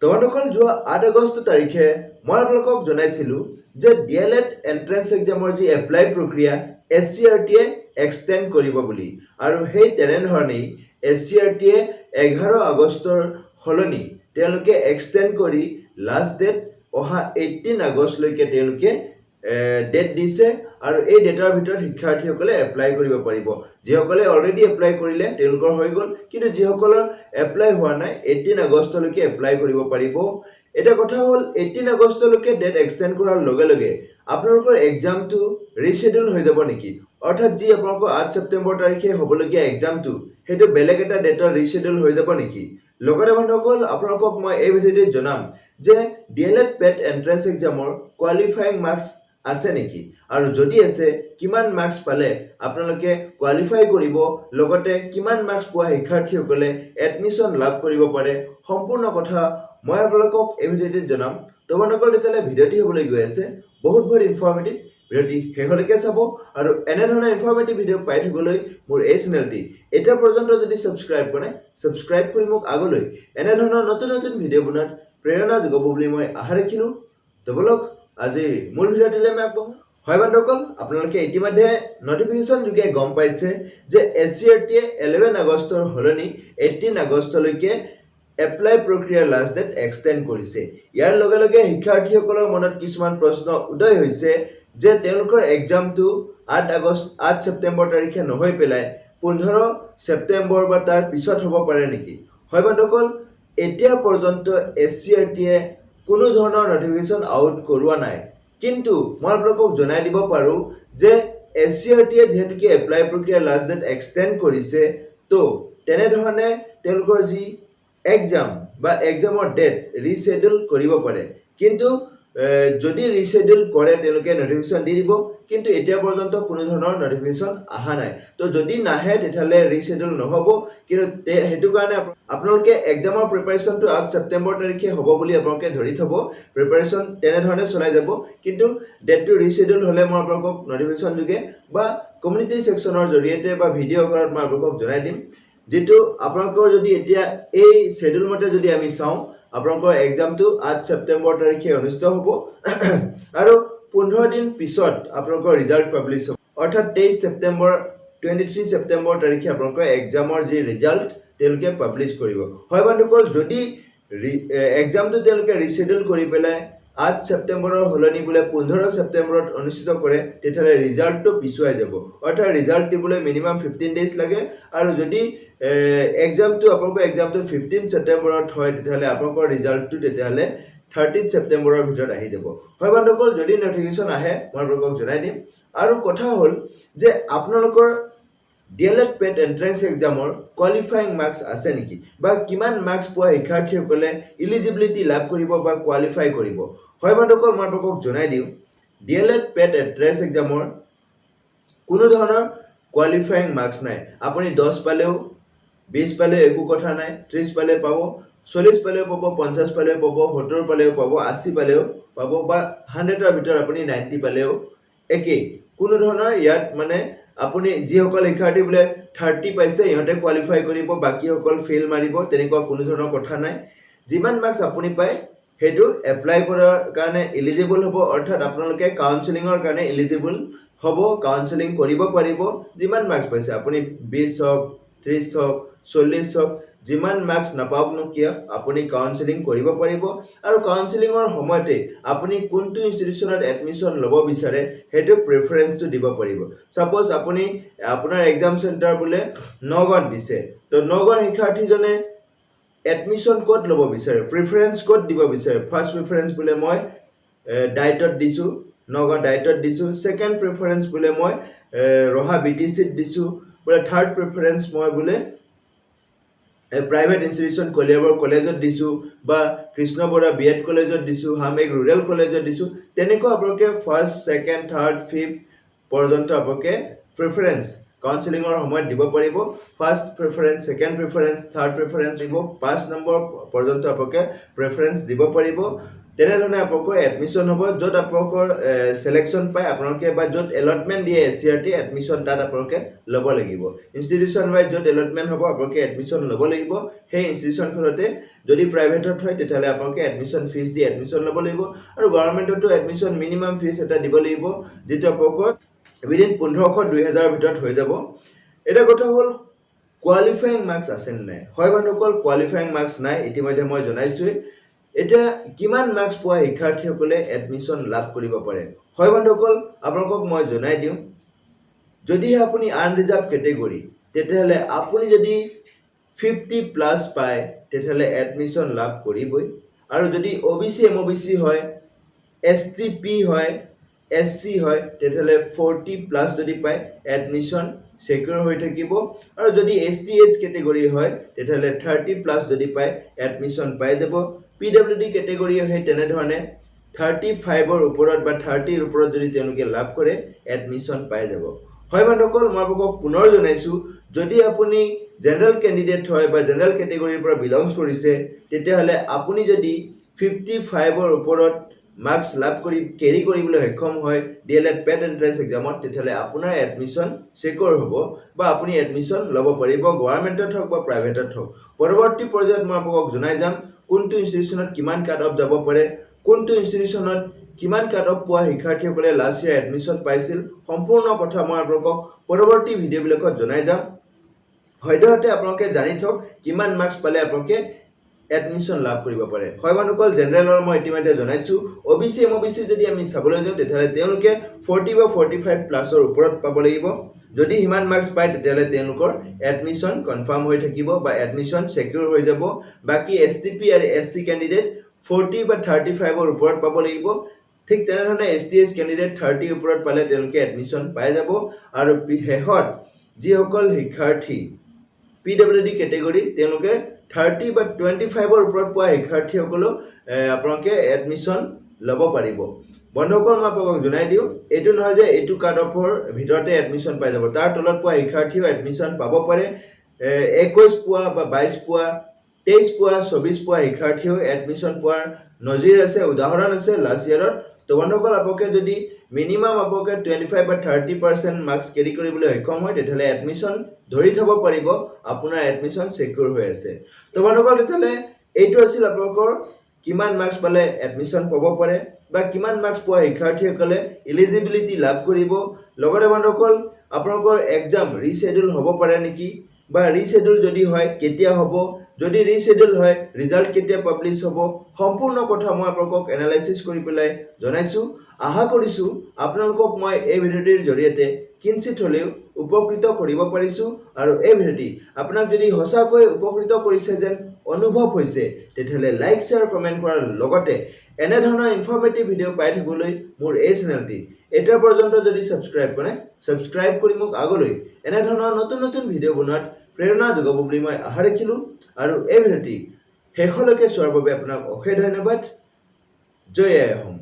তোমালোকৰ যোৱা 8 আগষ্ট তাৰিখে মই আপোনালোকক জনাইছিলোঁ যে DLED এন্ট্ৰেন্স এক্সামৰ যি এপ্লাই প্ৰক্ৰিয়া SCRT এক্সটেণ্ড কৰিব বুলি আৰু সেই তেনেধৰণেই SCRT 11 আগষ্টৰ সলনি তেওঁলোকে এক্সটেণ্ড কৰি লাষ্ট ডেট অহা 18 আগষ্টলৈকে তেওঁলোকে ডেট দিছে আৰু এই ডেটাৰ ভিতৰত শিক্ষাৰ্থীসকলে এপ্লাই কৰিব পাৰিব যিসকলে অলৰেডি এপ্লাই কৰিলে তেওঁলোকৰ হৈ গ'ল কিন্তু যিসকলৰ এপ্লাই হোৱা নাই 18 আগষ্টলৈকে এপ্লাই কৰিব পাৰিব এটা কথা হ'ল 18 আগষ্টলৈকে ডেট এক্সটেণ্ড কৰাৰ লগে লগে আপোনালোকৰ এক্সামটো ৰিশেডিউল হৈ যাব নেকি অৰ্থাৎ যি আপোনালোকৰ 8 ছেপ্টেম্বৰ তাৰিখে হ'বলগীয়া এক্সামটো হেতু বেলেগ এটা ডেটৰ ৰিশেডিউল হৈ যাব নেকি লগতে বন্ধুসকল আপোনালোকক মই এই ভিডিঅ'তে জনাম যে DLED PET এন্ট্ৰেন্স এক্সামৰ কোৱালিফাইং মাৰ্কছ আছে নেকি আৰু যদি আছে কিমান মাৰ্কছ পালে আপোনালোকে কোৱালিফাই কৰিব লগতে কিমান মাৰ্কছ পোৱা শিক্ষাৰ্থীসকলে এডমিশন লাভ কৰিব পাৰে সম্পূৰ্ণ কথা মই আপোনালোকক এই ভিডিঅ'তে জনাম তোমালোকৰ তেতিয়ালে ভিডিঅ'টি হ'বলৈ গৈ আছে বহুত ইনফৰ্মেটিভ ভিডিঅ'টি শেষলৈকে চাব আৰু এনে ধৰণৰ ইনফৰ্মেটিভ ভিডিঅ' পাই থাকিবলৈ মোৰ এই চেনেলটি এটা পৰ্যন্ত যদি সাবস্ক্ৰাইব কৰে সাবস্ক্ৰাইব কৰি মোক আগলৈ এনে ধৰণৰ নতুন ভিডিঅ' বনোৱাৰ প্ৰেৰণা যোগাব বুলি মই আশা ৰাখিলোঁ তো বলক আজিৰ মূল ভিডিঅ'টিলৈ মই আগবঢ়াম হয় বন্ধুসকল আপোনালোকে ইতিমধ্যে নটিফিকেশন যোগে গম পাইছে যে SCRT 11 আগষ্টৰ হলনি 18 আগষ্টলৈকে এপ্লাই প্ৰক্ৰিয়াৰ লাষ্ট ডেট এক্সটেণ্ড কৰিছে ইয়াৰ লগে লগে শিক্ষাৰ্থীসকলৰ মনত কিছুমান প্ৰশ্ন উদয় হৈছে যে তেওঁলোকৰ এক্সামটো 8 ছেপ্টেম্বৰ তাৰিখে নহয় পেলাই 15 ছেপ্টেম্বৰ বা তাৰ পিছত হ'ব পাৰে নেকি হয় বন্ধুসকল এতিয়া পৰ্যন্ত SCRT কোনো ধৰণৰ নটিফিকেশন আউট কৰোৱা নাই কিন্তু মই আপোনালোকক জনাই দিব পাৰো যে SCRT যেহেতুকে এপ্লাই প্ৰক্ৰিয়া লাষ্ট ডেট এক্সটেণ্ড কৰিছে তো তেনে ধৰণে তেওঁলোকৰ যি এক্সাম বা এক্সামৰ ডেট ৰিশেডিউল কৰিব পাৰে কিন্তু যদি ৰিশেডিউল কৰে তেওঁলোকে নটিফিকেশন দি দিব কিন্তু এতিয়া পৰ্যন্ত কোনো ধৰণৰ নটিফিকেশন আহা নাই তো যদি নাহে তেতিয়ালে ৰিশেডিউল নহব কিন্তু হেতু কাৰণে আপোনালোকে এক্সামৰ প্ৰিপাৰেচনটো 8 ছেপ্টেম্বৰ তাৰিখে হ'ব বুলি আপোনালোকে ধৰি থব প্ৰিপাৰেচন তেনে ধৰণে চলাই যাব কিন্তু ডেটটো ৰিশেডিউল হলে মই আপোনালোকক নটিফিকেশন যোগে বা কমিউনিটি সেকশনৰ জৰিয়তে বা ভিডিঅ' কলত মই আপোনালোকক জনাই দিম যেটো আপোনালোকৰ যদি এতিয়া এই শেডিউল মতে যদি আমি চাওঁ আপোনালোকৰ এক্সামটো 8 ছেপ্টেম্বৰ তাৰিখে অনুষ্ঠিত হ'ব আৰু 15 দিন পিছত আপোনালোকৰ ৰিজাল্ট পাবলিছ হ'ব অৰ্থাৎ 23 ছেপ্টেম্বৰ 23 ছেপ্টেম্বৰ তাৰিখে আপোনালোকৰ এক্সামৰ যি ৰিজাল্ট তেওঁলোকে পাবলিছ কৰিব হয় বন্ধুসকল যদি এক্সামটো তেওঁলোকে ৰিশেডিউল কৰি পেলাই 8 ছেপ্টেম্বৰৰ হলনি বুলে 15 ছেপ্টেম্বৰত অনুষ্ঠিত কৰে তেতিয়ালে ৰিজাল্টটো পিছুৱাই যাব অৰ্থাৎ ৰিজাল্ট দিবলৈ মিনিমাম 15 ডেজ লাগে আৰু যদি এক্সামটো আপোনালোকৰ এক্সামটো 15 ছেপ্টেম্বৰত হয় তেতিয়ালে আপোনালোকৰ ৰিজাল্টটো তেতিয়ালে 30 ছেপ্টেম্বৰৰ ভিতৰত আহি যাব হয় বন্ধুসকল যদি নটিফিকেশন আহে মই আপোনালোকক জনাই দিম আৰু কথা হ'ল যে আপোনালোকৰ DLED PET এন্ট্ৰেন্স এক্সামৰ কোৱালিফাইং মাৰ্কছ আছে নেকি বা কিমান মাৰ্কছ পোৱা শিক্ষাৰ্থীসকলে এলিজিবিলিটি লাভ কৰিব বা কোৱালিফাই কৰিব হয় বন্ধুসকল মই আপোনালোকক জনাই দিওঁ DLED PET এন্ট্ৰেন্স এক্সামৰ কোনো ধৰণৰ কোৱালিফাইং মাৰ্কছ নাই আপুনি 10 পালেও 20 পালেও একো কথা নাই 30 পালে পাব 40 পালেও পাব 50 পালেও পাব 70 পালেও পাব 80 পালেও পাব বা 100ৰ ভিতৰত আপুনি 90 পালেও একে কোনো ধৰণৰ ইয়াত মানে আপুনি যিসকল শিক্ষাৰ্থী বুলে 30 পাইছে ইহঁতে কোৱালিফাই কৰিব বাকি সকল ফেল মাৰিব তেনেকুৱা কোনো ধৰণৰ কথা নাই যিমান মাৰ্কছ আপুনি পায় হেতু এপ্লাই কৰাৰ কাৰণে এলিজিবল হ'ব অৰ্থাৎ আপোনালোকে কাউন্সেলিংৰ কাৰণে এলিজিবল হ'ব কাউন্সেলিং কৰিব পাৰিব যিমান মাৰ্কছ পাইছে আপুনি 20 হওক 30 হওক 40 হওক যিমান মাৰ্কছ নাপাওক কিয় আপুনি কাউন্সেলিং কৰিব পাৰিব আৰু কাউন্সেলিংৰ সময়তে আপুনি কোনটো ইনষ্টিটিউচনত এডমিশন ল'ব বিচাৰে হেতু প্ৰেফাৰেন্সটো দিব পাৰিব সাপোজ আপুনি আপোনাৰ এক্সাম চেণ্টাৰ বুলে নগাঁৱত দিছে তো নগাঁৱৰ শিক্ষাৰ্থীজনে এডমিশন কোড ল'ব বিচাৰে প্ৰেফাৰেন্স কোড দিব বিচাৰে ফাৰ্স্ট প্ৰেফাৰেন্স বুলে মই ডাইটত দিছো নগাঁও ডাইটত দিছো সেকেন্ড প্ৰেফাৰেন্স বুলে মই ৰহা BTCত দিছো বুলে থাৰ্ড প্ৰেফাৰেন্স মই বুলে প্ৰাইভেট ইনষ্টিটিউচন কলিয়াবৰ কলেজত দিছো বা কৃষ্ণ বৰা বিএড কলেজত দিছো হামেক ৰুৰেল কলেজত দিছো তেনেকৈ আপোনালোকে ফাৰ্স্ট সেকেন্ড থাৰ্ড ফিফথ পৰ্যন্ত আপোনালোকে প্ৰেফাৰেন্স কাউন্সেলিংৰ সময়ত দিব পাৰিব first preference second preference third preference দিব 5 নম্বৰ পৰ্যন্ত আপোনালোকে প্ৰেফাৰেন্স দিব পাৰিব তেনেধৰণে আপোনালোকৰ এডমিশ্যন হ'ব য'ত আপোনালোকৰ সিলেকশ্যন পায় আপোনালোকে বা য'ত এলটমেণ্ট দিয়ে SCRT এডমিশ্যন তাত আপোনালোকে ল'ব লাগিব ইনষ্টিটিউশ্যন ৱাইজ য'ত এলটমেণ্ট হ'ব আপোনালোকে এডমিশ্যন ল'ব লাগিব সেই ইনষ্টিটিউশ্যনখনতে যদি প্ৰাইভেটত হয় তেতিয়াহ'লে আপোনালোকে এডমিশ্যন ফিজ দি এডমিশ্যন ল'ব লাগিব আৰু গভৰ্ণমেণ্টতো এডমিশ্যন মিনিমাম ফিজ এটা দিব লাগিব যিটো আপোনালোকৰ উইদিন 1500-2000 ভিতৰত হৈ যাব এটা কথা হ'ল কোৱালিফাইং মাৰ্কছ আছে নাই হয় বন্ধুসকল কোৱালিফাইং মাৰ্কছ নাই ইতিমধ্যে মই জনাইছোৱে এটা কিমান মাৰ্কছ পোৱা শিক্ষাৰ্থীসকলে এডমিশ্যন লাভ কৰিব পাৰে হয় বন্ধুসকল আপোনালোকক মই জনাই দিওঁ যদিহে আপুনি আনৰিজাৰ্ভ কেটেগৰী তেতিয়াহ'লে আপুনি যদি 50 প্লাছ পায় তেতিয়াহ'লে এডমিশ্যন লাভ কৰিবই আৰু যদি OBC MOBC হয় STP হয় SC হয় তেতিয়াহ'লে 40 প্লাছ যদি পায় এডমিশ্যন সিকিউৰ হৈ থাকিব আৰু যদি STH কেটেগৰী হয় তেতিয়াহ'লে 30 প্লাছ যদি পায় এডমিশ্যন পাই যাব PWD কেটেগৰী হয় তেনেধৰণে 35 ৰ ওপৰত বা 30 ৰ ওপৰত যদি তেওঁলোকে লাভ কৰে এডমিশ্যন পাই যাব হয় বন্ধুসকল মই আপোনাক পুনৰ জনাইছো যদি আপুনি জেনাৰেল ক্যান্ডিডেট হয় বা জেনাৰেল কেটেগৰীৰ পৰা বিলংছ কৰিছে তেতিয়াহ'লে আপুনি যদি 55 ৰ ওপৰত মাৰ্কছ লাভ কৰি কেৰি কৰিবলৈ সক্ষম হয় DLED পেট এন্ট্ৰেন্স এক্সামত তেতিয়াহ'লে আপোনাৰ এডমিশ্যন সিকিউৰ হ'ব বা আপুনি এডমিশ্যন ল'ব পাৰিব গভৰ্ণমেণ্টত হওক বা প্ৰাইভেটত হওক পৰৱৰ্তী পৰ্যায়ত মই আপোনাক জনাই যাম কোনটো ইনষ্টিটিউচনত কিমান কাট অফ যাব পাৰে কোনটো ইনষ্টিটিউচনত কিমান কাট অফ পোৱা শিক্ষাৰ্থীসকলে লাষ্ট ইয়াৰ এডমিশ্যন পাইছিল সম্পূৰ্ণ কথা মই আপোনাক পৰৱৰ্তী ভিডিঅ'বিলাকত জনাই যাম হয়তো আপোনালোকে জানি থক কিমান মাৰ্কছ পালে আপোনালোকে এডমিশ্যন লাভ কৰিব পাৰে হয় বন্ধুসকল জেনাৰেলৰ মই ইতিমধ্যে জনাইছো OBC MOBC যদি আমি চাবলৈ যাওঁ তেতিয়াহ'লে তেওঁলোকে 40 বা 45 প্লাছৰ ওপৰত পাব লাগিব যদি হিমান মাৰ্কছ পায় তেতিয়াহ'লে তেওঁলোকৰ এডমিশ্যন কনফাৰ্ম হৈ থাকিব বা এডমিশ্যন সিকিউৰ হৈ যাব বাকি STP আৰু SC ক্যান্ডিডেট 40 বা 35 ৰ ওপৰত পাব লাগিব ঠিক তেনেধৰণে STH ক্যান্ডিডেট 30 ৰ ওপৰত পালে তেওঁলোকে এডমিশ্যন পাই যাব আৰু হেহত যিসকল শিক্ষাৰ্থী PWD কেটেগৰী তেওঁলোকে 30 বা 25 ৰ ওপৰত পোৱা শিক্ষাৰ্থীসকলক আপোনালোকে এডমিশ্যন ল'ব পাৰিব বন্ধুসকল মই আপোনাক জনাই দিওঁ এটো নহয় যে এটো কাট অফৰ ভিতৰতে এডমিশ্যন পাই যাব তাৰ তলত পোৱা শিক্ষাৰ্থীও এডমিশ্যন পাব পাৰে 21 পোৱা বা 22 পোৱা 23 পোৱা 24 পোৱা শিক্ষাৰ্থীও এডমিশ্যন পোৱাৰ নজিৰ আছে উদাহৰণ আছে লাষ্ট ইয়াৰত তো বন্ধুসকল আপোনালোকে যদি মিনিমাম আপোনালোকে 25 বা 30% মাৰ্কছ কেৰি কৰিবলৈ সক্ষম হয় তেতিয়াহ'লে এডমিশ্যন ধৰি থব পাৰিব আপোনাৰ এডমিশ্যন সিকিউৰ হৈ আছে তো বন্ধুসকল তেতিয়াহ'লে এইটো আছিল আপোনালোকৰ কিমান মাৰ্কছ পালে এডমিশ্যন পাব পাৰে বা কিমান মাৰ্কছ পোৱা শিক্ষাৰ্থীসকলে এলিজিবিলিটি লাভ কৰিব লগতে বন্ধুসকল আপোনালোকৰ এক্সাম ৰিশেডিউল হ'ব পাৰে নেকি বা ৰিশেডিউল যদি হয় কেতিয়া হ'ব যদি ৰিশেডিউল হয় ৰিজাল্ট কেতিয়া পাবলিশ হ'ব সম্পূৰ্ণ কথা মই আপোনালোকক এনালাইসিস কৰি পেলাই জনাইছো আশা কৰিছো আপোনালোকক মই এই ভিডিঅ'টিৰ জৰিয়তে কিঞ্চিত হলেও উপকৃত কৰিব পাৰিছো আৰু এই ভিডিঅ'টি আপোনাক যদি হসাকৈ উপকৃত কৰিছে যেন অনুভৱ হৈছে তেতিয়াহ'লে লাইক শেয়াৰ কমেন্ট কৰাৰ লগতে এনে ধৰণৰ ইনফৰমেটিভ ভিডিঅ' পাই থাকিবলৈ মোৰ এই চেনেলটি এটা পৰ্যন্ত যদি সাবস্ক্ৰাইব কৰি মোক আগলৈ এনে ধৰণৰ নতুন নতুন ভিডিঅ' বনোৱাত প্ৰেৰণা যোগাব বুলি মই আশা ৰাখিলো আৰু এই ভিডিঅ'টি শেষলৈকে চোৱাৰ বাবে আপোনাক অশেষ ধন্যবাদ জয় আই অসম